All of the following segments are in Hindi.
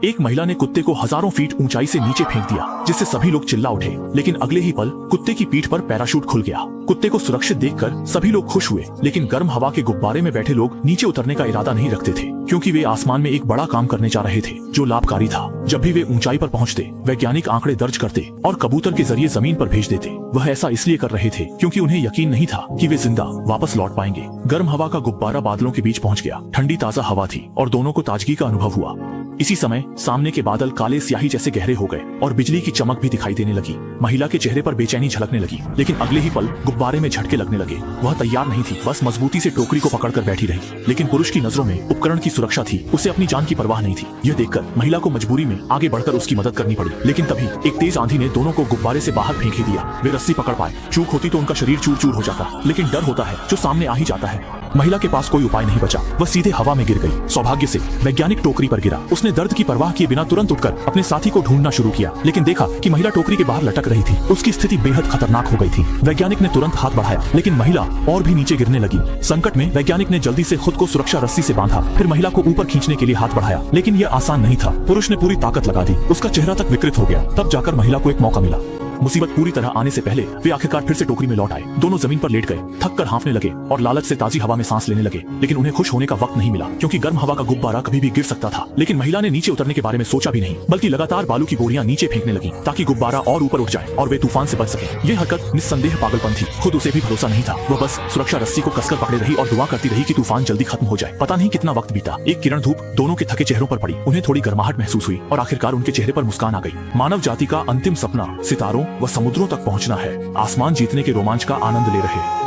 एक महिला ने कुत्ते को हजारों फीट ऊंचाई से नीचे फेंक दिया, जिससे सभी लोग चिल्ला उठे। लेकिन अगले ही पल कुत्ते की पीठ पर पैराशूट खुल गया। कुत्ते को सुरक्षित देखकर सभी लोग खुश हुए, लेकिन गर्म हवा के गुब्बारे में बैठे लोग नीचे उतरने का इरादा नहीं रखते थे, क्योंकि वे आसमान में एक बड़ा काम करने जा रहे थे जो लाभकारी था। जब भी वे ऊंचाई पर पहुंचते, वैज्ञानिक आंकड़े दर्ज करते और कबूतर के जरिए जमीन पर भेज देते। वह ऐसा इसलिए कर रहे थे क्योंकि उन्हें यकीन नहीं था कि वे जिंदा वापस लौट पाएंगे। गर्म हवा का गुब्बारा बादलों के बीच पहुंच गया। ठंडी ताजा हवा थी और दोनों को ताजगी का अनुभव हुआ। इसी समय सामने के बादल काले स्याही जैसे गहरे हो गए और बिजली की चमक भी दिखाई देने लगी। महिला के चेहरे पर बेचैनी झलकने लगी, लेकिन अगले ही पल गुब्बारे में झटके लगने लगे। वह तैयार नहीं थी, बस मजबूती से टोकरी को पकड़कर बैठी रही। लेकिन पुरुष की नजरों में उपकरण की सुरक्षा थी, उसे अपनी जान की परवाह नहीं थी। यह देखकर महिला को मजबूरी में आगे बढ़कर उसकी मदद करनी पड़ी। लेकिन तभी एक तेज आंधी ने दोनों को गुब्बारे से बाहर फेंक ही दिया। वे रस्सी पकड़ पाए। चूक होती तो उनका शरीर चूर चूर हो जाता, लेकिन डर होता है जो सामने आ ही जाता है। महिला के पास कोई उपाय नहीं बचा। वह सीधे हवा में गिर गई। सौभाग्य से वैज्ञानिक टोकरी पर गिरा। उसने दर्द की परवाह किए बिना तुरंत उठकर अपने साथी को ढूंढना शुरू किया, लेकिन देखा कि महिला टोकरी के बाहर लटक रही थी। उसकी स्थिति बेहद खतरनाक हो गई थी। वैज्ञानिक ने तुरंत हाथ बढ़ाया, लेकिन महिला और भी नीचे गिरने लगी। संकट में वैज्ञानिक ने जल्दी से खुद को सुरक्षा रस्सी से बांधा, फिर महिला को ऊपर खींचने के लिए हाथ बढ़ाया, लेकिन यह आसान नहीं था। पुरुष ने पूरी ताकत लगा दी। उसका चेहरा तक विकृत हो गया। तब जाकर महिला को एक मौका मिला। मुसीबत पूरी तरह आने से पहले वे आखिरकार फिर से टोकरी में लौट आए। दोनों जमीन पर लेट गए, थक कर हाँफने लगे और लालच से ताजी हवा में सांस लेने लगे। लेकिन उन्हें खुश होने का वक्त नहीं मिला, क्योंकि गर्म हवा का गुब्बारा कभी भी गिर सकता था। लेकिन महिला ने नीचे उतरने के बारे में सोचा भी नहीं, बल्कि लगातार बालू की बोरियां नीचे फेंकने लगी ताकि गुब्बारा और ऊपर उठ जाए और वे तूफान से बच सके। ये हरकत निस्संदेह पागलपन थी। खुद उसे भी भरोसा नहीं था। वह बस सुरक्षा रस्सी को कसकर पकड़े रही और दुआ करती रही कि तूफान जल्दी खत्म हो जाए। पता नहीं कितना वक्त बीता। एक किरण धूप दोनों के थके चेहरों पर पड़ी। उन्हें थोड़ी गर्माहट महसूस हुई और आखिरकार उनके चेहरे पर मुस्कान आ गई। मानव जाति का अंतिम सपना सितारों व समुद्रों तक पहुंचना है। आसमान जीतने के रोमांच का आनंद ले रहे।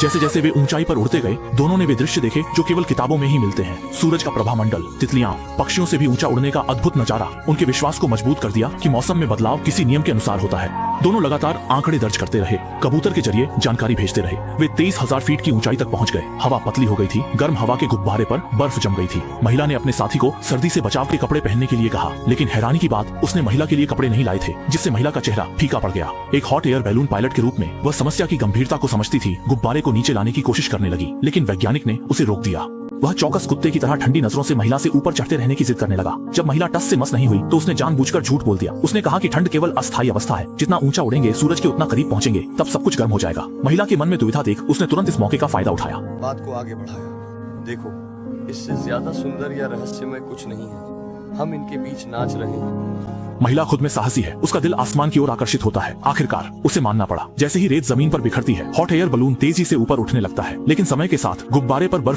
जैसे जैसे वे ऊंचाई पर उड़ते गए, दोनों ने वे दृश्य देखे जो केवल किताबों में ही मिलते हैं। सूरज का प्रभामंडल, तितलियां, पक्षियों से भी ऊंचा उड़ने का अद्भुत नजारा उनके विश्वास को मजबूत कर दिया कि मौसम में बदलाव किसी नियम के अनुसार होता है। दोनों लगातार आंकड़े दर्ज करते रहे, कबूतर के जरिए जानकारी भेजते रहे। वे 23,000 फीट की ऊंचाई तक पहुंच गए। हवा पतली हो गई थी। गर्म हवा के गुब्बारे पर बर्फ जम गई थी। महिला ने अपने साथी को सर्दी से बचाव के कपड़े पहनने के लिए कहा, लेकिन हैरानी की बात, उसने महिला के लिए कपड़े नहीं लाए थे, जिससे महिला का चेहरा फीका पड़ गया। एक हॉट एयर बैलून पायलट के रूप में वह समस्या की गंभीरता को समझती थी। गुब्बारे को नीचे लाने की कोशिश करने लगी, लेकिन वैज्ञानिक ने उसे रोक दिया। वह चौकस कुत्ते की तरह ठंडी नजरों से महिला से ऊपर चढ़ते रहने की जिद करने लगा। जब महिला टस से मस नहीं हुई तो उसने जानबूझकर झूठ बोल दिया। उसने कहा कि ठंड केवल अस्थायी अवस्था है, जितना ऊंचा उड़ेंगे सूरज के उतना करीब पहुंचेंगे, तब सब कुछ गर्म हो जाएगा। महिला के मन में दुविधा देख उसने तुरंत इस मौके का फायदा उठाया। बात को आगे बढ़ाया। देखो, इससे ज्यादा सुंदर या रहस्यमय कुछ नहीं है। हम इनके बीच नाच रहे हैं। महिला खुद में साहसी है। उसका दिल आसमान की ओर आकर्षित होता है। आखिरकार उसे मानना पड़ा। जैसे ही रेत जमीन पर बिखरती है, हॉट एयर बलून तेजी से ऊपर उठने लगता है, लेकिन समय के साथ गुब्बारे पर बर्फ